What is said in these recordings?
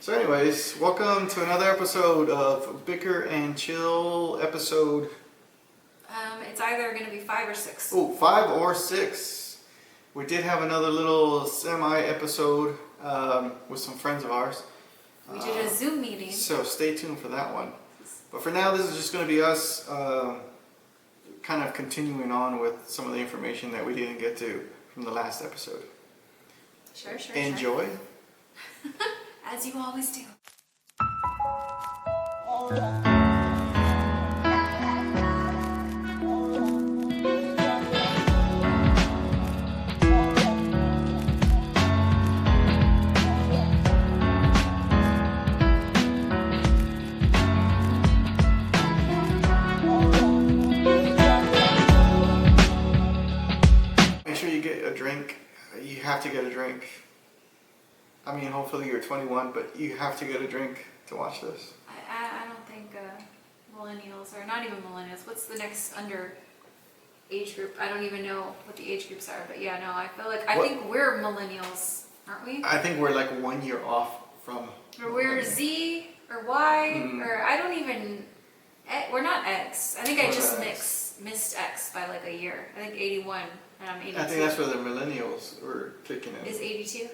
So anyways, welcome to another episode of Bicker and Chill episode. It's either going to be 5 or 6. Oh, 5 or 6. We did have another little semi-episode with some friends of ours. We did a Zoom meeting. So stay tuned for that one. But for now, this is just going to be us kind of continuing on with some of the information that we didn't get to from the last episode. Sure. Enjoy. As you always do. Make sure you get a drink. You have to get a drink. I mean, hopefully you're 21, but you have to get a drink to watch this. I don't think millennials, or not even millennials, what's the next under age group? I don't even know what the age groups are, but yeah, no, I feel like, I think we're millennials, aren't we? I think we're like 1 year off from... Or we're Z, or Y, or I don't even, we're not X. I think I just missed X by like a year. I think 81, and I'm 82. I think that's where the millennials were kicking in. Is 82?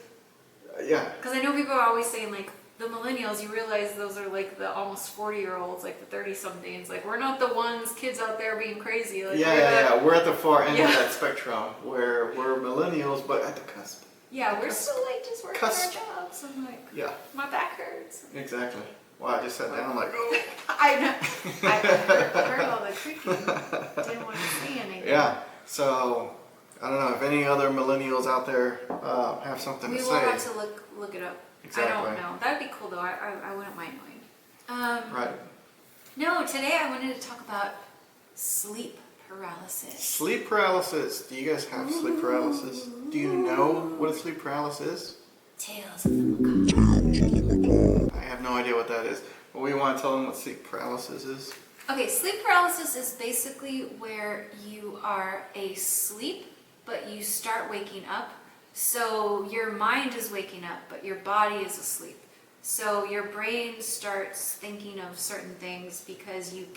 Yeah. Because I know people are always saying, like, the millennials, you realize those are like the almost 40-year-olds, like the 30-somethings. Like, we're not the ones, kids out there being crazy. Like, We're at the far end of that spectrum where we're millennials, but at the cusp. Yeah, we're still like just working our jobs. I'm like, my back hurts. Exactly. Wow, I just sat down like, oh. I know. I heard all the creaking. Didn't want to say anything. Yeah. So, I don't know if any other millennials out there have something to say. We will have to look it up. Exactly. I don't know. That would be cool though. I wouldn't mind knowing. Right. No, today I wanted to talk about sleep paralysis. Sleep paralysis. Do you guys have sleep paralysis? Do you know what a sleep paralysis is? Tales of the macabre. I have no idea what that is. But we want to tell them what sleep paralysis is. Okay, sleep paralysis is basically where you are asleep, but you start waking up. So your mind is waking up, but your body is asleep. So your brain starts thinking of certain things because you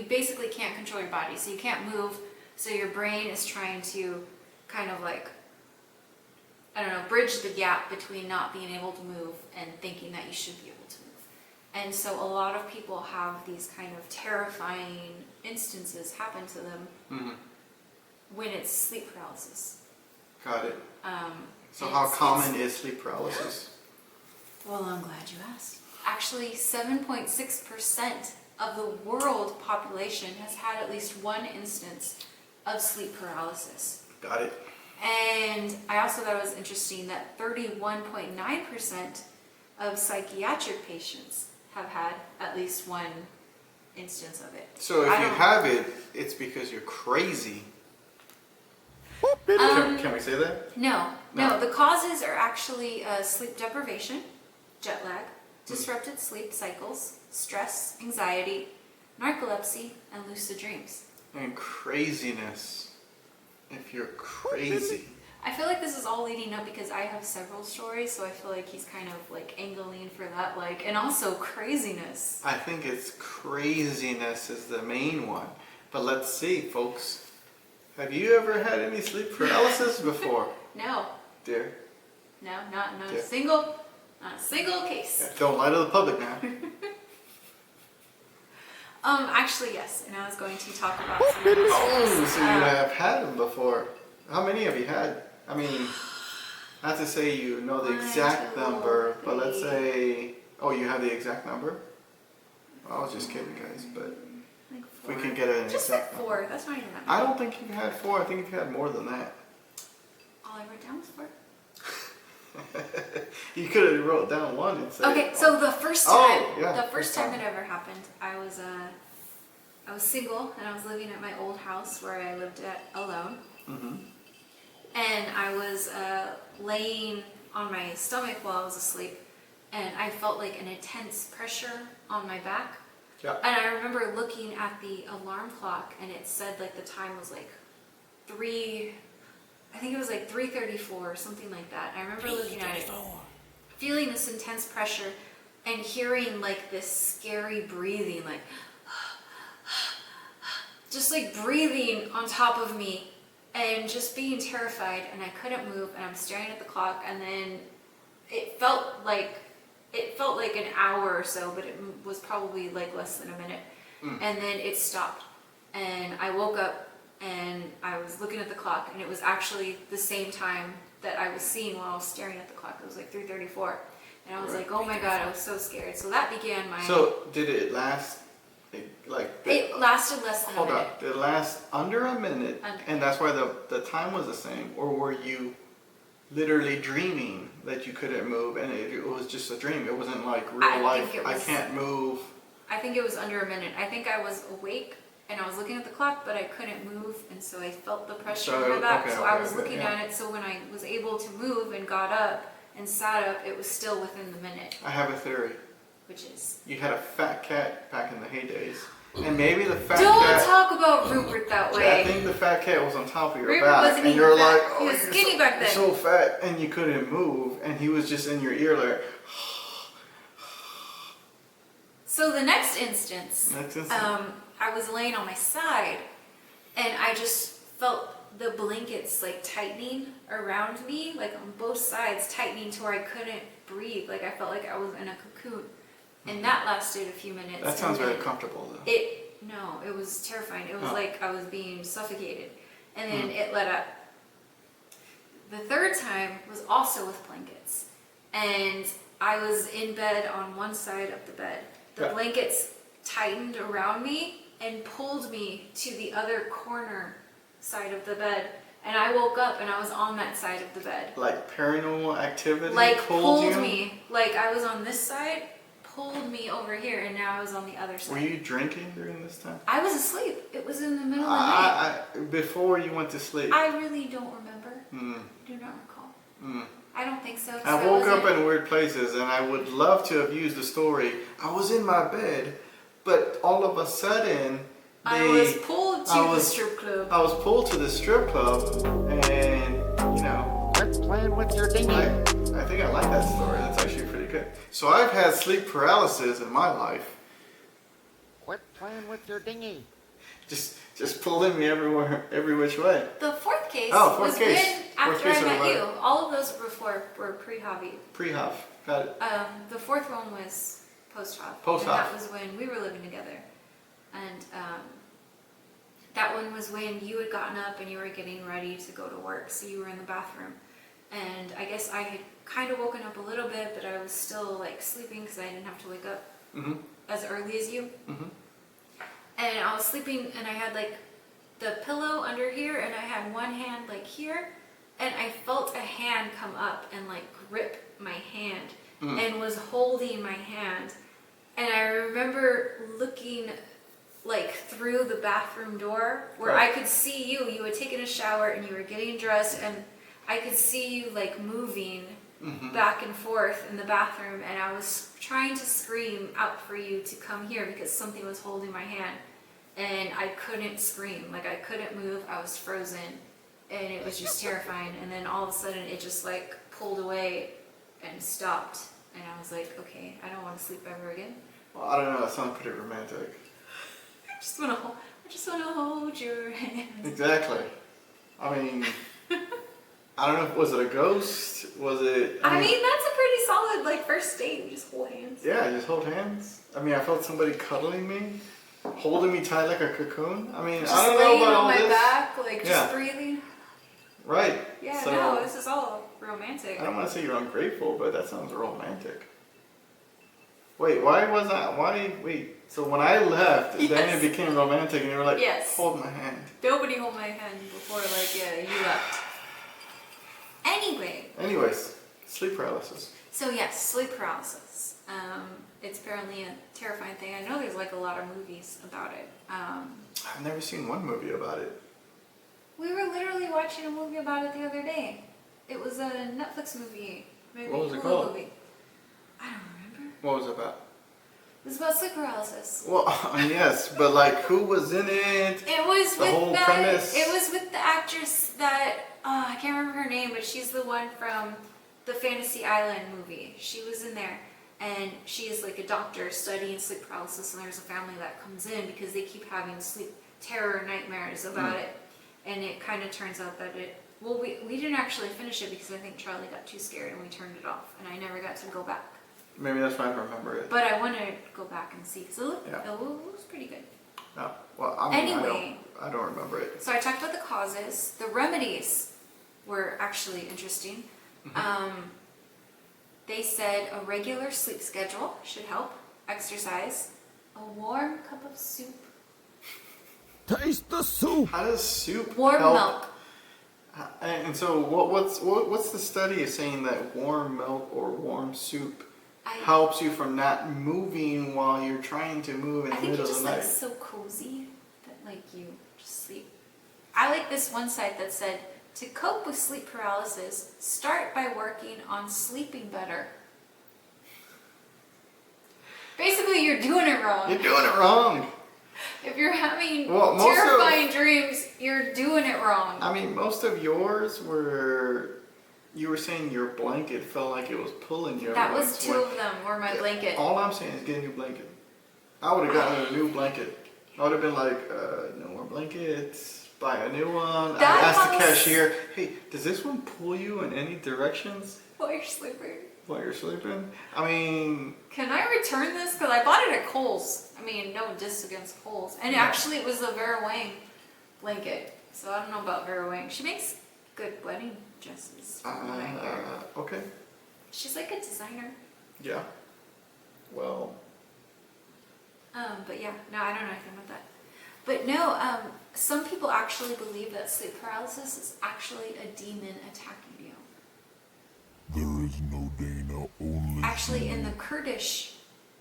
basically can't control your body. So you can't move. So your brain is trying to kind of like, I don't know, bridge the gap between not being able to move and thinking that you should be able to move. And so a lot of people have these kind of terrifying instances happen to them when it's sleep paralysis. Got it. So how common is sleep paralysis? Well, I'm glad you asked. Actually, 7.6% of the world population has had at least one instance of sleep paralysis. Got it. And I also thought it was interesting that 31.9% of psychiatric patients have had at least one instance of it. So if you have it, it's because you're crazy. Can we say that? No. The causes are actually sleep deprivation, jet lag, disrupted sleep cycles, stress, anxiety, narcolepsy, and lucid dreams. And craziness. If you're crazy. I feel like this is all leading up because I have several stories, so I feel like he's kind of like angling for that, like, and also craziness. I think it's craziness is the main one. But let's see, folks. Have you ever had any sleep paralysis before? No. Dear? No, not a single case. Yeah, don't lie to the public now. Actually, yes, and I was going to talk about some of those stories. Oh, so you have had them before. How many have you had? I mean, not to say you know the exact number, but let's say, you have the exact number? Well, I was just kidding, guys, but like if we can get an just exact like 4, that's not even that many. I don't think you had 4, I think you had more than that. All I wrote down was 4. You could have wrote down 1 and said... Okay, so the first time, it ever happened, I was single and I was living at my old house where I lived alone. And I was laying on my stomach while I was asleep, and I felt like an intense pressure on my back. Yeah. And I remember looking at the alarm clock, and it said like the time was like 3 I think it was like 3:34 or something like that. I remember looking at it, feeling this intense pressure. and hearing like this scary breathing, like just like breathing on top of me, and just being terrified, and I couldn't move, and I'm staring at the clock, and then it felt like an hour or so, but it was probably like less than a minute. And then it stopped, and I woke up, and I was looking at the clock, and it was actually the same time that I was seeing while I was staring at the clock. It was like 3:34, and I was like, oh my god, I was so scared. So that began my... So did it last, like... It lasted less than a minute. Hold up, did it last under a minute, and that's why the time was the same? Or were you literally dreaming that you couldn't move, and it was just a dream? It wasn't like real life, I can't move. I think it was under a minute. I think I was awake, and I was looking at the clock, but I couldn't move, and so I felt the pressure on my back. I was looking at it, so when I was able to move and got up and sat up, it was still within the minute. I have a theory. Which is? You had a fat cat back in the heydays, and maybe the fat cat... Don't talk about Rupert that way. I think the fat cat was on top of your Rupert back, wasn't and even you're fat. like, He was skinny back then. You're so fat, and you couldn't move, and he was just in your ear like... So the next instance, I was laying on my side, and I just felt the blankets like tightening around me, like on both sides, tightening to where I couldn't breathe. Like I felt like I was in a cocoon, and that lasted a few minutes. That sounds very comfortable, though. No, it was terrifying. It was like I was being suffocated, and then it let up. The third time was also with blankets, and I was in bed on one side of the bed. The blankets tightened around me and pulled me to the other corner side of the bed, and I woke up and I was on that side of the bed. Like paranormal activity? Like pulled me. Like I was on this side, pulled me over here, and now I was on the other side. Were you drinking during this time? I was asleep. It was in the middle of the night. Before you went to sleep? I really don't remember. Do not recall. I don't think so. I woke up in weird places, and I would love to have used the story. I was in my bed, but all of a sudden, I was pulled to the strip club. I was pulled to the strip club, and you know. Quit playing with your dinghy. I think I like that story. That's actually pretty good. So I've had sleep paralysis in my life. Quit playing with your dinghy. Just pulling me everywhere, every which way. The fourth case was when after I met what? you. All of those before were pre-hobby. Pre-hop, got it. The fourth one was post-hop. Post-hop. And that was when we were living together. And that one was when you had gotten up and you were getting ready to go to work. So you were in the bathroom. And I guess I had kind of woken up a little bit, but I was still like sleeping because I didn't have to wake up as early as you. And I was sleeping, and I had like the pillow under here, and I had one hand like here, and I felt a hand come up and like grip my hand and was holding my hand. And I remember looking like through the bathroom door where I could see you. You had taken a shower and you were getting dressed, and I could see you like moving back and forth in the bathroom, and I was trying to scream out for you to come here because something was holding my hand, and I couldn't scream. Like I couldn't move. I was frozen, and it was just terrifying. And then all of a sudden it just like pulled away and stopped, and I was like, okay, I don't want to sleep ever again. Well, I don't know, that sounds pretty romantic. I just want to hold your hand. Exactly. I mean, I don't know, was it a ghost? Was it... I mean, that's a pretty solid, like, first date. You just hold hands. Yeah, just hold hands. I mean, I felt somebody cuddling me, holding me tight like a cocoon. I mean, Just I don't know about all laying on this. my back, like, just breathing. Right. Yeah, so, no, this is all romantic. I don't want to say you're ungrateful, but that sounds romantic. Wait, wait, so when I left, then it became romantic, and you were like, hold my hand. Nobody hold my hand before, like, yeah, you left. Anyways, sleep paralysis. So yes, sleep paralysis. It's apparently a terrifying thing. I know there's like a lot of movies about it. I've never seen one movie about it. We were literally watching a movie about it the other day. It was a Netflix movie. Maybe What was it Hulu called? movie. I don't remember. What was it about? It was about sleep paralysis. Well, yes, but like, who was in it? It was The whole premise. It was with the actress that I can't remember her name, but she's the one from the Fantasy Island movie. She was in there, and she is like a doctor studying sleep paralysis, and there's a family that comes in because they keep having sleep terror nightmares about it, and it kind of turns out that we didn't actually finish it because I think Charlie got too scared and we turned it off, and I never got to go back. Maybe that's why I don't remember it. But I want to go back and see because it looks pretty good. No. Well, I mean, Anyway. I don't remember it. So I talked about the causes. The remedies were actually interesting. They said a regular sleep schedule should help, exercise, a warm cup of soup. Taste the soup. How does soup Warm help? milk. And so, what's the study is saying that warm milk or warm soup helps you from not moving while you're trying to move in the middle of the night? I think it's just like so cozy that like you just sleep. I like this one site that said, to cope with sleep paralysis, start by working on sleeping better. Basically, you're doing it wrong. You're doing it wrong. If you're having Well, terrifying dreams, you're doing it wrong. I mean, most of yours were. You were saying your blanket felt like it was pulling you. That was two of them were my blanket. All I'm saying is get a new blanket. I would have gotten a new blanket. I would have been like, no more blankets. Buy a new one. I asked the cashier, hey, does this one pull you in any directions While you're sleeping. while you're sleeping? I mean, Can I return this? Because I bought it at Kohl's. I mean, no diss against Kohl's. And actually, it was a Vera Wang blanket. So I don't know about Vera Wang. She makes good wedding dresses. From what I hear. okay, She's like a designer. yeah. Well, But yeah, no, I don't know anything about that. But no, some people actually believe that sleep paralysis is actually a demon attacking you. There is no Dana, only Actually, in the Kurdish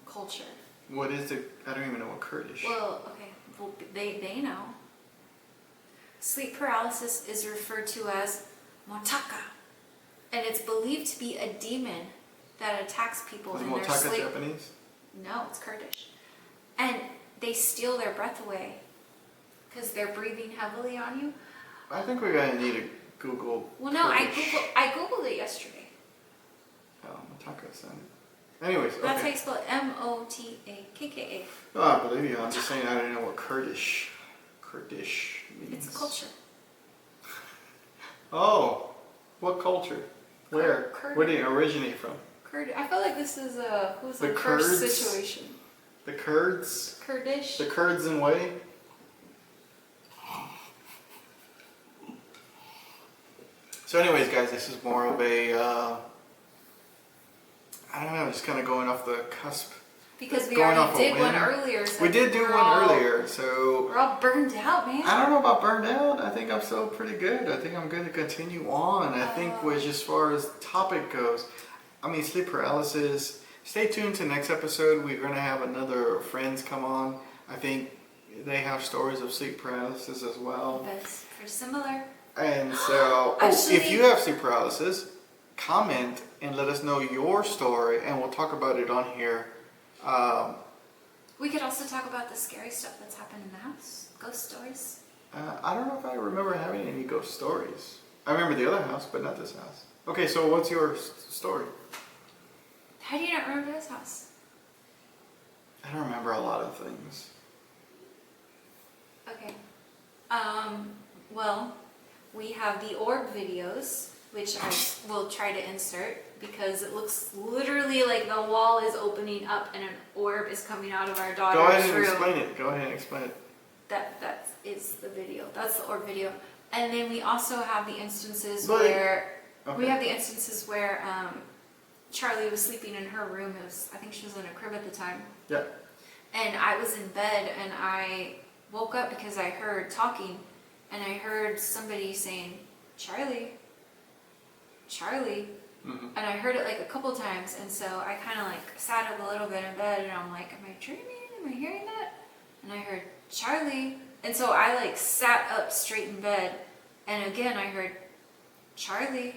culture. what is it? I don't even know what Kurdish. Well, okay, well, they know. Sleep paralysis is referred to as motaka, and it's believed to be a demon that attacks people Is in their Motaka sleep. Japanese? No, it's Kurdish. And they steal their breath away because they're breathing heavily on you. I think we're gonna need to Google. Well, no, Kurdish. I googled it yesterday. Oh, Motaka sounded. Anyways, okay. That's how you spell it. Motakka. Oh, I believe you. I'm just saying I didn't know what Kurdish means. It's a culture. Oh, what culture? Where? Kurd. Where did it originate from? Kurd. I feel like this is a The cursed Kurds? situation. The Kurds? Kurdish. The Kurds in way? So anyways, guys, this is more of a, I don't know, just kind of going off the cusp. Because we Going off already a did one whim. earlier. So We did do we're one all- earlier, so We're all burned out, man. I don't know about burned out. I think I'm still pretty good. I think I'm going to continue on. I think with as far as topic goes, I mean, sleep paralysis. Stay tuned to next episode. We're going to have another friends come on. I think they have stories of sleep paralysis as well. That's pretty similar. And so, if Actually- you have sleep paralysis, comment and let us know your story, and we'll talk about it on here. We could also talk about the scary stuff that's happened in the house. Ghost stories. I don't know if I remember having any ghost stories. I remember the other house, but not this house. Okay, so what's your story? How do you not remember this house? I don't remember a lot of things. Okay. Well, we have the orb videos, which I will try to insert because it looks literally like the wall is opening up and an orb is coming out of our Go daughter's ahead and room. explain it. Go ahead and explain it. That is the video. That's the orb video. And then we also have the instances But- where Okay. we have the instances where Charlie was sleeping in her room. It was, I think she was in a crib at the time. Yeah. And I was in bed and I woke up because I heard talking and I heard somebody saying, Charlie, Charlie. Mhm. And I heard it like a couple times. And so I kind of like sat up a little bit in bed and I'm like, am I dreaming? Am I hearing that? And I heard, Charlie. And so I like sat up straight in bed. And again, I heard, Charlie.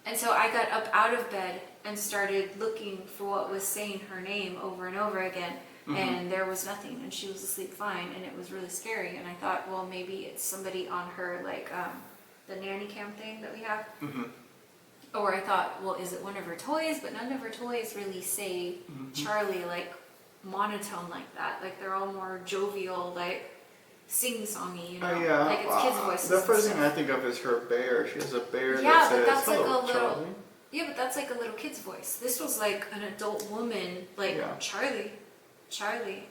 And so I got up out of bed and started looking for what was saying her name over and over again. Mhm. And there was nothing, and she was asleep fine, and it was really scary. And I thought, well, maybe it's somebody on her, like, the nanny cam thing that we have. Mhm. or I thought, well, is it one of her toys? But none of her toys really say Charlie like monotone like that. Like they're all more jovial, like sing-songy, you know? Oh yeah. Like it's kids' voices. The and first thing stuff. I think of is her bear. She has a bear Yeah, that but says, that's like "Hello, a little. Charlie." Yeah, but that's like a little kid's voice. This was like an adult woman, like Yeah. Charlie, Charlie,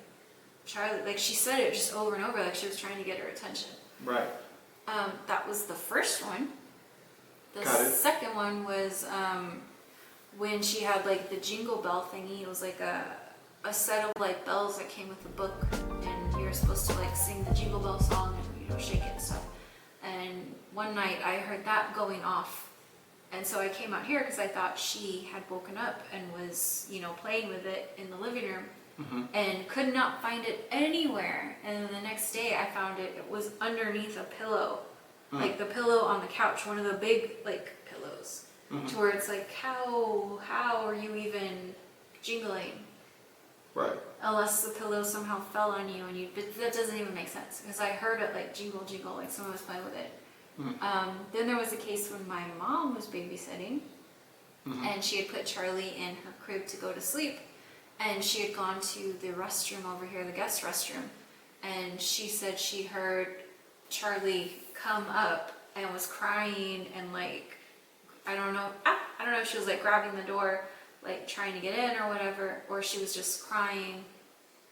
Charlie. Like she said it just over and over, like she was trying to get her attention. Right. That was the first one. The Got it. second one was when she had like the jingle bell thingy. It was like a set of like bells that came with the book, and you were supposed to like sing the jingle bell song and shake it and stuff. And one night I heard that going off, and so I came out here because I thought she had woken up and was playing with it in the living room. And could not find it anywhere. And then the next day I found it. It was underneath a pillow, like the pillow on the couch, one of the big like pillows. To where it's like, how are you even jingling? Right. Unless the pillow somehow fell on you and but that doesn't even make sense because I heard it like jingle, like someone was playing with it. Then there was a case when my mom was babysitting, and she had put Charlie in her crib to go to sleep. And she had gone to the restroom over here, the guest restroom, and she said she heard Charlie come up and was crying and like, I don't know if she was like grabbing the door, like trying to get in or whatever, or she was just crying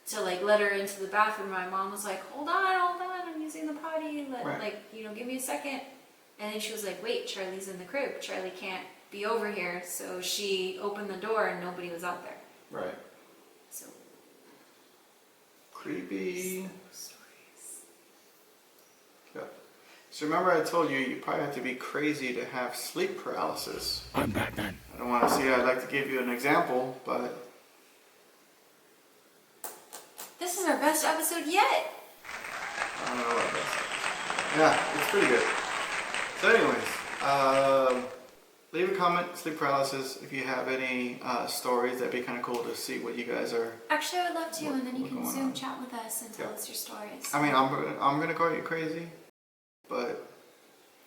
to like let her into the bathroom. My mom was like, hold on, I'm using the potty, give me a second. And then she was like, wait, Charlie's in the crib. Charlie can't be over here. So she opened the door and nobody was out there. Right. So Creepy. stories. Yeah. So remember I told you you probably have to be crazy to have sleep paralysis. I'm Batman. I don't want to see. I'd like to give you an example, but This is our best episode yet. I don't know about this. Yeah, it's pretty good. So anyways, leave a comment, sleep paralysis, if you have any stories. That'd be kind of cool to see what you guys are. Actually, I would love to, and then you what's can going Zoom on? chat with us and tell us your stories. I mean, I'm gonna call you crazy, but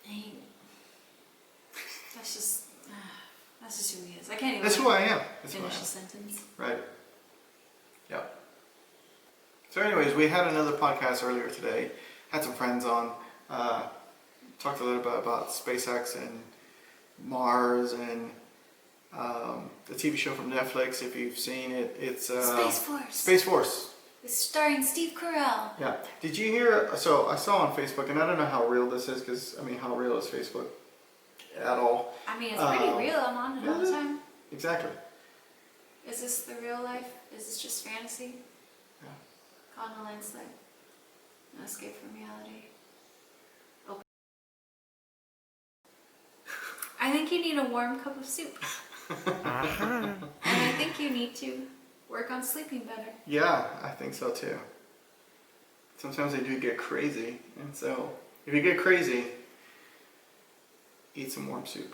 Hey, that's just who he is. I can't even that's who I am. That's who I finish am. a sentence. Right. Yeah. So anyways, we had another podcast earlier today. Had some friends on. Talked a little bit about SpaceX and Mars and the TV show from Netflix. If you've seen it, it's Space Force. Space Force. It's starring Steve Carell. Yeah. Did you hear? So I saw on Facebook, and I don't know how real this is, because I mean, how real is Facebook at all? I mean, it's pretty real. I'm on it all the time. Exactly. Is this the real life? Is this just fantasy? Yeah. Caught in a landslide. No escape from reality. Okay. I think you need a warm cup of soup. And I think you need to work on sleeping better. Yeah, I think so too. Sometimes they do get crazy, and so if you get crazy, eat some warm soup.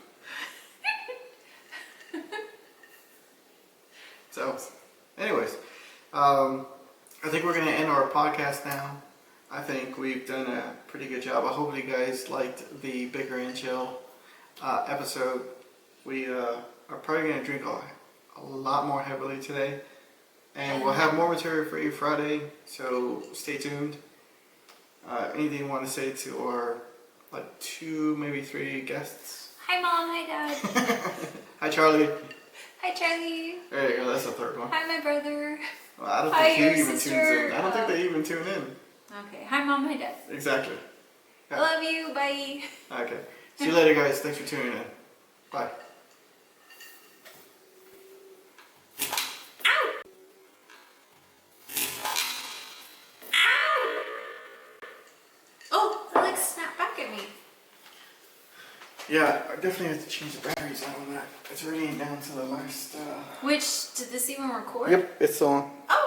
So, anyways, I think we're going to end our podcast now. I think we've done a pretty good job. I hope you guys liked the Bicker and Chill episode. We are probably going to drink a lot more heavily today. And we'll have more material for you Friday, so stay tuned. Anything you want to say to our 2, maybe 3 guests? Hi, Mom. Hi, Dad. Hi, Charlie. Hi, Charlie. There you go. That's the third one. Hi, my brother. Well, I don't Hi, think he your even tunes sister. in. I don't think they even tune in. Okay. Hi, Mom. Hi, Dad. Exactly. I love you. Bye. Okay. See you later, guys. Thanks for tuning in. Bye. Oh, the legs snapped back at me. Yeah, I definitely have to change the batteries out on that. It's already down to the last. Which, did this even record? Yep, it's on. Oh,